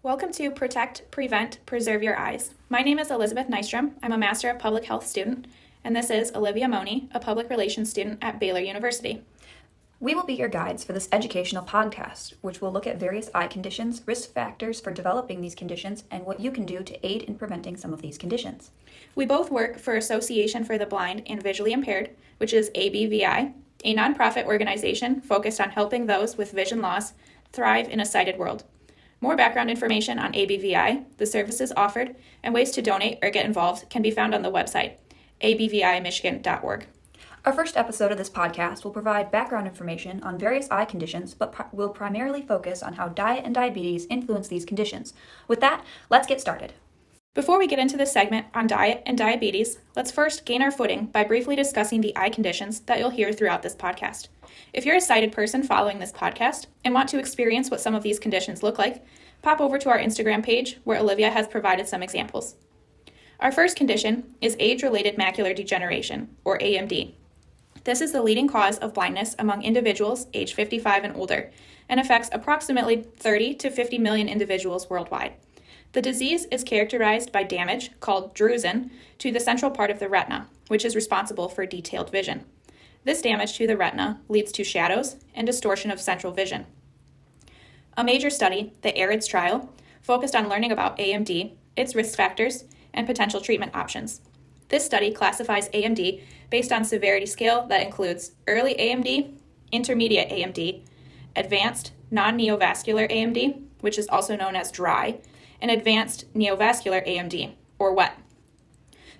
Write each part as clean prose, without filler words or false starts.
Welcome to Protect, Prevent, Preserve Your Eyes. My name is Elizabeth Nystrom. I'm a Master of Public Health student, and this is Olivia Moni, a Public Relations student at Baylor University. We will be your guides for this educational podcast, which will look at various eye conditions, risk factors for developing these conditions, and what you can do to aid in preventing some of these conditions. We both work for Association for the Blind and Visually Impaired, which is ABVI, a nonprofit organization focused on helping those with vision loss thrive in a sighted world. More background information on ABVI, the services offered, and ways to donate or get involved can be found on the website, abvimichigan.org. Our first episode of this podcast will provide background information on various eye conditions, but will primarily focus on how diet and diabetes influence these conditions. With that, let's get started. Before we get into this segment on diet and diabetes, let's first gain our footing by briefly discussing the eye conditions that you'll hear throughout this podcast. If you're a sighted person following this podcast and want to experience what some of these conditions look like, pop over to our Instagram page where Olivia has provided some examples. Our first condition is age-related macular degeneration, or AMD. This is the leading cause of blindness among individuals age 55 and older and affects approximately 30 to 50 million individuals worldwide. The disease is characterized by damage, called drusen, to the central part of the retina, which is responsible for detailed vision. This damage to the retina leads to shadows and distortion of central vision. A major study, the ARIDS trial, focused on learning about AMD, its risk factors, and potential treatment options. This study classifies AMD based on severity scale that includes early AMD, intermediate AMD, advanced non-neovascular AMD, which is also known as dry, and advanced neovascular AMD, or wet.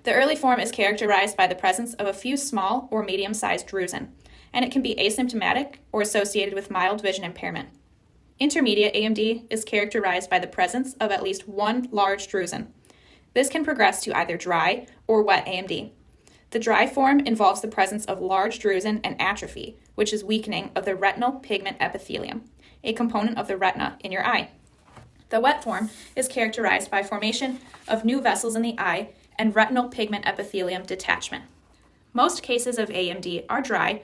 The early form is characterized by the presence of a few small or medium-sized drusen, and it can be asymptomatic or associated with mild vision impairment. Intermediate AMD is characterized by the presence of at least one large drusen. This can progress to either dry or wet AMD. The dry form involves the presence of large drusen and atrophy, which is weakening of the retinal pigment epithelium, a component of the retina in your eye. The wet form is characterized by formation of new vessels in the eye and retinal pigment epithelium detachment. Most cases of AMD are dry,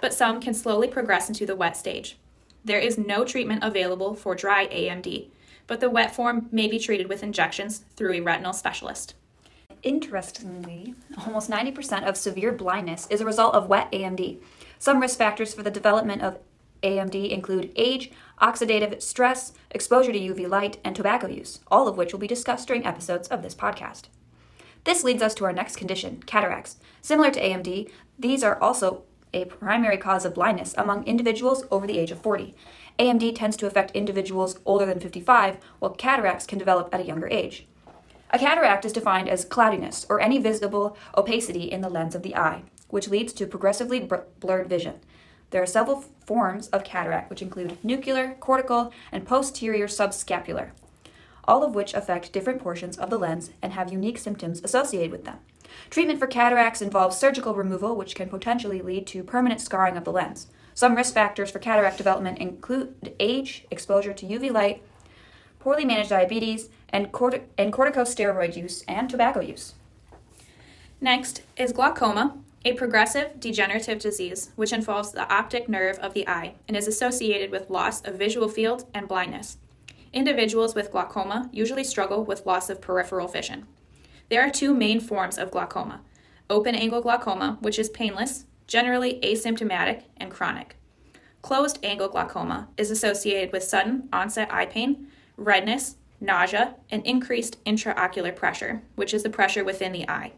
but some can slowly progress into the wet stage. There is no treatment available for dry AMD, but the wet form may be treated with injections through a retinal specialist. Interestingly, almost 90% of severe blindness is a result of wet AMD. Some risk factors for the development of AMD include age, oxidative stress, exposure to UV light, and tobacco use, all of which will be discussed during episodes of this podcast. This leads us to our next condition, cataracts. Similar to AMD, these are also a primary cause of blindness among individuals over the age of 40. AMD tends to affect individuals older than 55, while cataracts can develop at a younger age. A cataract is defined as cloudiness or any visible opacity in the lens of the eye, which leads to progressively blurred vision. There are several forms of cataract, which include nuclear, cortical, and posterior subscapular, all of which affect different portions of the lens and have unique symptoms associated with them. Treatment for cataracts involves surgical removal, which can potentially lead to permanent scarring of the lens. Some risk factors for cataract development include age, exposure to UV light, poorly managed diabetes, and corticosteroid use and tobacco use. Next is glaucoma, a progressive degenerative disease which involves the optic nerve of the eye and is associated with loss of visual field and blindness. Individuals with glaucoma usually struggle with loss of peripheral vision. There are two main forms of glaucoma: open-angle glaucoma, which is painless, generally asymptomatic, and chronic. Closed-angle glaucoma is associated with sudden onset eye pain, redness, nausea, and increased intraocular pressure, which is the pressure within the eye.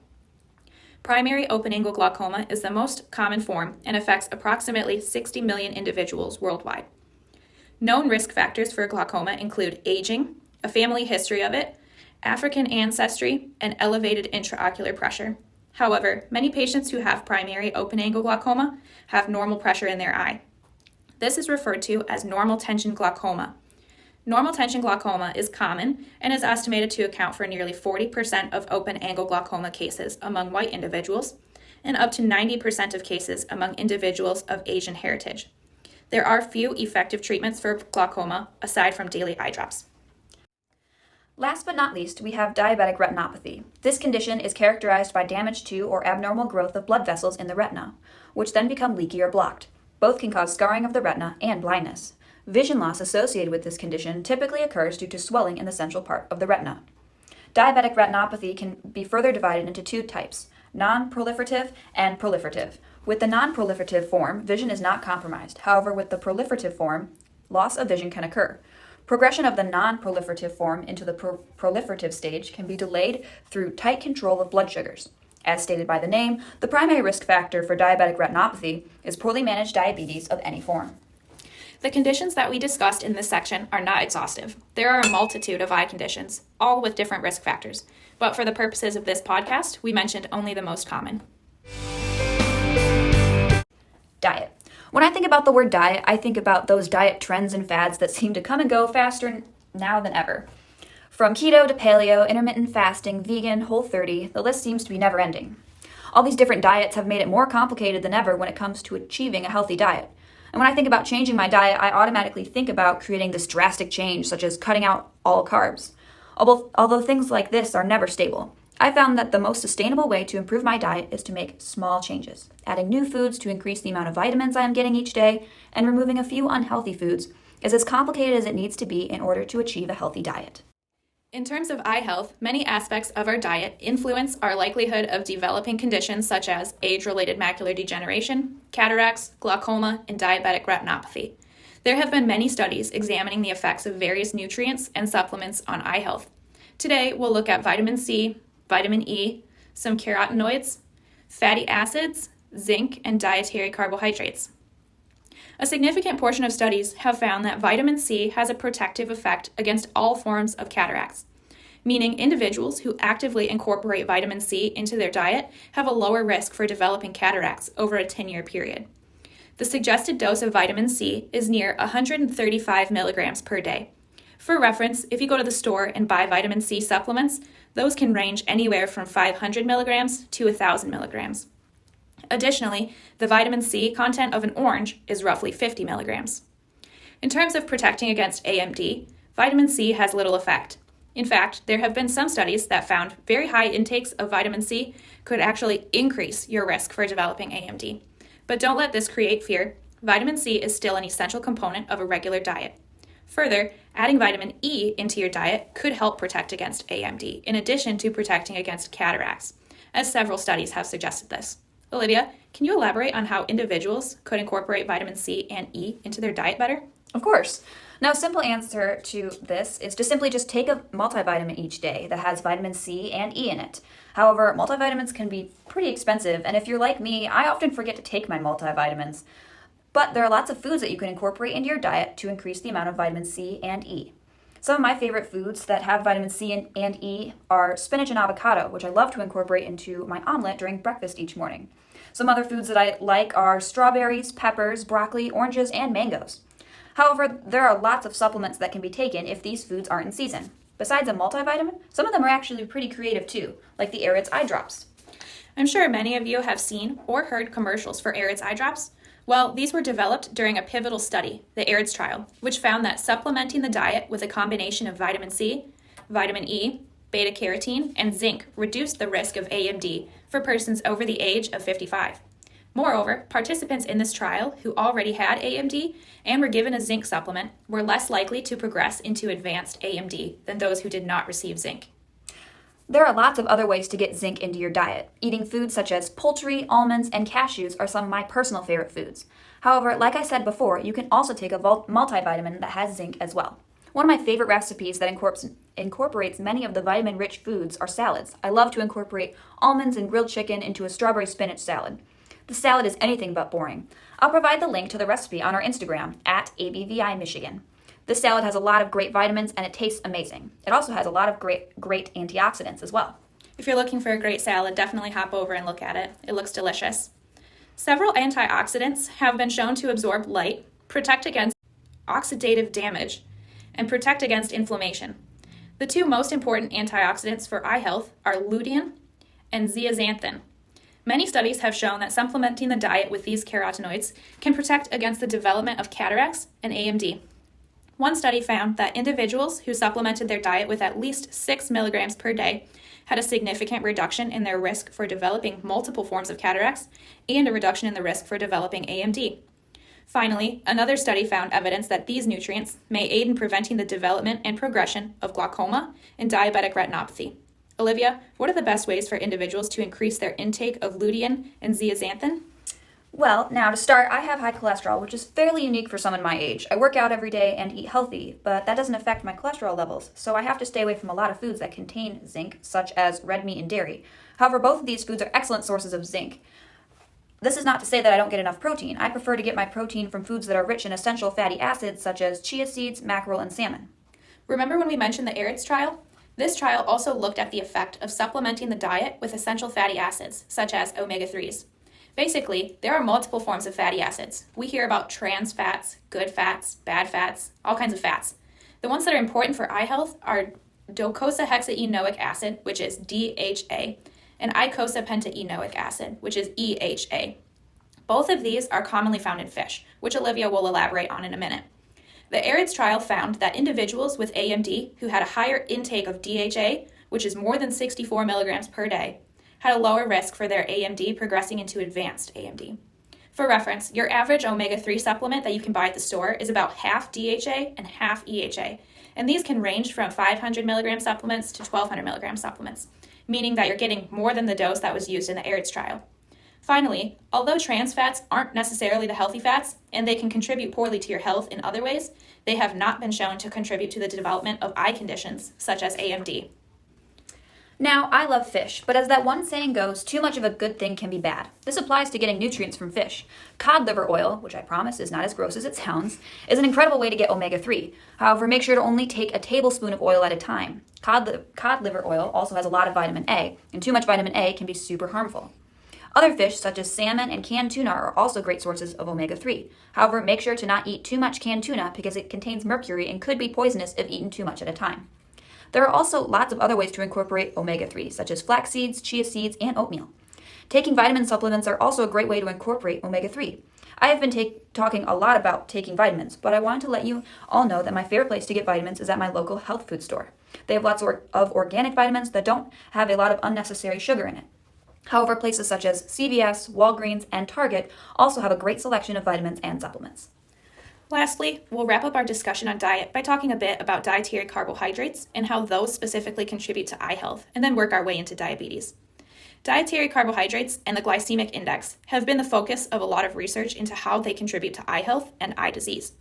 Primary open-angle glaucoma is the most common form and affects approximately 60 million individuals worldwide. Known risk factors for glaucoma include aging, a family history of it, African ancestry, and elevated intraocular pressure. However, many patients who have primary open-angle glaucoma have normal pressure in their eye. This is referred to as normal tension glaucoma. Normal tension glaucoma is common and is estimated to account for nearly 40% of open-angle glaucoma cases among white individuals and up to 90% of cases among individuals of Asian heritage. There are few effective treatments for glaucoma aside from daily eye drops. Last but not least, we have diabetic retinopathy. This condition is characterized by damage to or abnormal growth of blood vessels in the retina, which then become leaky or blocked. Both can cause scarring of the retina and blindness. Vision loss associated with this condition typically occurs due to swelling in the central part of the retina. Diabetic retinopathy can be further divided into two types, non-proliferative and proliferative. With the non-proliferative form, vision is not compromised. However, with the proliferative form, loss of vision can occur. Progression of the non-proliferative form into the proliferative stage can be delayed through tight control of blood sugars. As stated by the name, the primary risk factor for diabetic retinopathy is poorly managed diabetes of any form. The conditions that we discussed in this section are not exhaustive. There are a multitude of eye conditions, all with different risk factors. But for the purposes of this podcast, we mentioned only the most common. Diet. When I think about the word diet, I think about those diet trends and fads that seem to come and go faster now than ever. From keto to paleo, intermittent fasting, vegan, Whole30, the list seems to be never ending. All these different diets have made it more complicated than ever when it comes to achieving a healthy diet. And when I think about changing my diet, I automatically think about creating this drastic change, such as cutting out all carbs. Although things like this are never stable, I found that the most sustainable way to improve my diet is to make small changes, adding new foods to increase the amount of vitamins I am getting each day, and removing a few unhealthy foods is as complicated as it needs to be in order to achieve a healthy diet. In terms of eye health, many aspects of our diet influence our likelihood of developing conditions such as age-related macular degeneration, cataracts, glaucoma, and diabetic retinopathy. There have been many studies examining the effects of various nutrients and supplements on eye health. Today, we'll look at vitamin C, vitamin E, some carotenoids, fatty acids, zinc, and dietary carbohydrates. A significant portion of studies have found that vitamin C has a protective effect against all forms of cataracts, meaning individuals who actively incorporate vitamin C into their diet have a lower risk for developing cataracts over a 10-year period. The suggested dose of vitamin C is near 135 milligrams per day. For reference, if you go to the store and buy vitamin C supplements, those can range anywhere from 500 milligrams to 1,000 milligrams. Additionally, the vitamin C content of an orange is roughly 50 milligrams. In terms of protecting against AMD, vitamin C has little effect. In fact, there have been some studies that found very high intakes of vitamin C could actually increase your risk for developing AMD. But don't let this create fear. Vitamin C is still an essential component of a regular diet. Further, adding vitamin E into your diet could help protect against AMD, in addition to protecting against cataracts, as several studies have suggested this. Olivia, can you elaborate on how individuals could incorporate vitamin C and E into their diet better? Of course. Now, a simple answer to this is to simply just take a multivitamin each day that has vitamin C and E in it. However, multivitamins can be pretty expensive, and if you're like me, I often forget to take my multivitamins. But there are lots of foods that you can incorporate into your diet to increase the amount of vitamin C and E. Some of my favorite foods that have vitamin C and E are spinach and avocado, which I love to incorporate into my omelet during breakfast each morning. Some other foods that I like are strawberries, peppers, broccoli, oranges, and mangoes. However, there are lots of supplements that can be taken if these foods aren't in season. Besides a multivitamin, some of them are actually pretty creative too, like the Arid's eye drops. I'm sure many of you have seen or heard commercials for Arid's eye drops. Well, these were developed during a pivotal study, the ARIDS trial, which found that supplementing the diet with a combination of vitamin C, vitamin E, beta-carotene, and zinc reduced the risk of AMD for persons over the age of 55. Moreover, participants in this trial who already had AMD and were given a zinc supplement were less likely to progress into advanced AMD than those who did not receive zinc. There are lots of other ways to get zinc into your diet. Eating foods such as poultry, almonds, and cashews are some of my personal favorite foods. However, like I said before, you can also take a multivitamin that has zinc as well. One of my favorite recipes that incorporates many of the vitamin-rich foods are salads. I love to incorporate almonds and grilled chicken into a strawberry spinach salad. The salad is anything but boring. I'll provide the link to the recipe on our Instagram at ABVI Michigan. This salad has a lot of great vitamins and it tastes amazing. It also has a lot of great antioxidants as well. If you're looking for a great salad, definitely hop over and look at it. It looks delicious. Several antioxidants have been shown to absorb light, protect against oxidative damage, and protect against inflammation. The two most important antioxidants for eye health are lutein and zeaxanthin. Many studies have shown that supplementing the diet with these carotenoids can protect against the development of cataracts and AMD. One study found that individuals who supplemented their diet with at least 6 milligrams per day had a significant reduction in their risk for developing multiple forms of cataracts and a reduction in the risk for developing AMD. Finally, another study found evidence that these nutrients may aid in preventing the development and progression of glaucoma and diabetic retinopathy. Olivia, what are the best ways for individuals to increase their intake of lutein and zeaxanthin? Well, now to start, I have high cholesterol, which is fairly unique for someone my age. I work out every day and eat healthy, but that doesn't affect my cholesterol levels, so I have to stay away from a lot of foods that contain zinc, such as red meat and dairy. However, both of these foods are excellent sources of zinc. This is not to say that I don't get enough protein. I prefer to get my protein from foods that are rich in essential fatty acids, such as chia seeds, mackerel, and salmon. Remember when we mentioned the ARIDS trial? This trial also looked at the effect of supplementing the diet with essential fatty acids, such as omega-3s. Basically, there are multiple forms of fatty acids. We hear about trans fats, good fats, bad fats, all kinds of fats. The ones that are important for eye health are docosahexaenoic acid, which is DHA, and eicosapentaenoic acid, which is EHA. Both of these are commonly found in fish, which Olivia will elaborate on in a minute. The ARIDS trial found that individuals with AMD who had a higher intake of DHA, which is more than 64 milligrams per day, had a lower risk for their AMD progressing into advanced AMD. For reference, your average omega-3 supplement that you can buy at the store is about half DHA and half EHA, and these can range from 500 milligram supplements to 1200 milligram supplements, meaning that you're getting more than the dose that was used in the ARIDS trial. Finally, although trans fats aren't necessarily the healthy fats, and they can contribute poorly to your health in other ways, they have not been shown to contribute to the development of eye conditions, such as AMD. Now, I love fish, but as that one saying goes, too much of a good thing can be bad. This applies to getting nutrients from fish. Cod liver oil, which I promise is not as gross as it sounds, is an incredible way to get omega-3. However, make sure to only take a tablespoon of oil at a time. Cod liver oil also has a lot of vitamin A, and too much vitamin A can be super harmful. Other fish, such as salmon and canned tuna, are also great sources of omega-3. However, make sure to not eat too much canned tuna because it contains mercury and could be poisonous if eaten too much at a time. There are also lots of other ways to incorporate omega-3, such as flax seeds, chia seeds, and oatmeal. Taking vitamin supplements are also a great way to incorporate omega-3. I have been talking a lot about taking vitamins, but I wanted to let you all know that my favorite place to get vitamins is at my local health food store. They have lots of organic vitamins that don't have a lot of unnecessary sugar in it. However, places such as CVS, Walgreens, and Target also have a great selection of vitamins and supplements. Lastly, we'll wrap up our discussion on diet by talking a bit about dietary carbohydrates and how those specifically contribute to eye health, and then work our way into diabetes. Dietary carbohydrates and the glycemic index have been the focus of a lot of research into how they contribute to eye health and eye disease.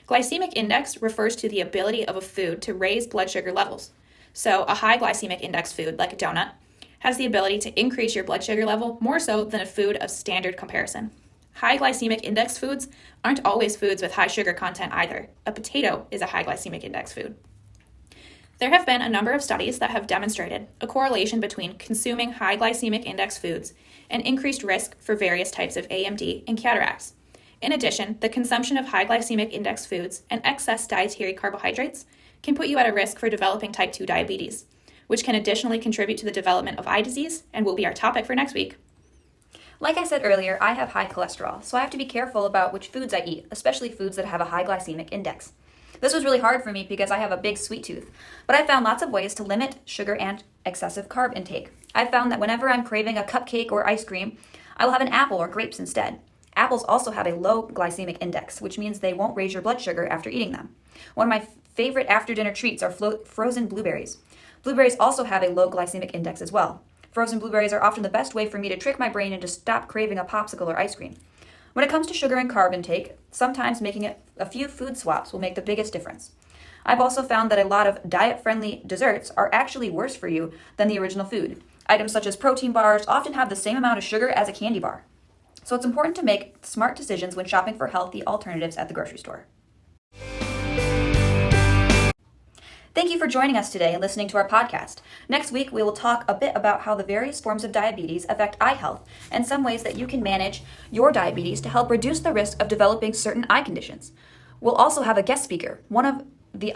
Glycemic index refers to the ability of a food to raise blood sugar levels. So a high glycemic index food, like a donut, has the ability to increase your blood sugar level more so than a food of standard comparison. High glycemic index foods aren't always foods with high sugar content either. A potato is a high glycemic index food. There have been a number of studies that have demonstrated a correlation between consuming high glycemic index foods and increased risk for various types of AMD and cataracts. In addition, the consumption of high glycemic index foods and excess dietary carbohydrates can put you at a risk for developing type 2 diabetes, which can additionally contribute to the development of eye disease and will be our topic for next week. Like I said earlier, I have high cholesterol, so I have to be careful about which foods I eat, especially foods that have a high glycemic index. This was really hard for me because I have a big sweet tooth, but I found lots of ways to limit sugar and excessive carb intake. I found that whenever I'm craving a cupcake or ice cream, I will have an apple or grapes instead. Apples also have a low glycemic index, which means they won't raise your blood sugar after eating them. One of my favorite after-dinner treats are frozen blueberries. Blueberries also have a low glycemic index as well. Frozen blueberries are often the best way for me to trick my brain into stop craving a popsicle or ice cream. When it comes to sugar and carb intake, sometimes making a few food swaps will make the biggest difference. I've also found that a lot of diet-friendly desserts are actually worse for you than the original food. Items such as protein bars often have the same amount of sugar as a candy bar. So it's important to make smart decisions when shopping for healthy alternatives at the grocery store. Thank you for joining us today and listening to our podcast. Next week, we will talk a bit about how the various forms of diabetes affect eye health and some ways that you can manage your diabetes to help reduce the risk of developing certain eye conditions. We'll also have a guest speaker, one of the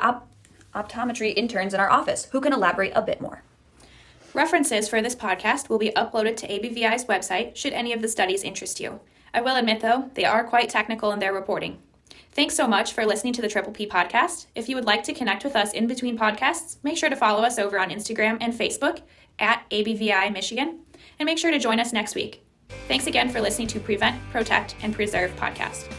optometry interns in our office, who can elaborate a bit more. References for this podcast will be uploaded to ABVI's website should any of the studies interest you. I will admit, though, they are quite technical in their reporting. Thanks so much for listening to the Triple P podcast. If you would like to connect with us in between podcasts, make sure to follow us over on Instagram and Facebook at ABVI Michigan, and make sure to join us next week. Thanks again for listening to Prevent, Protect, and Preserve podcast.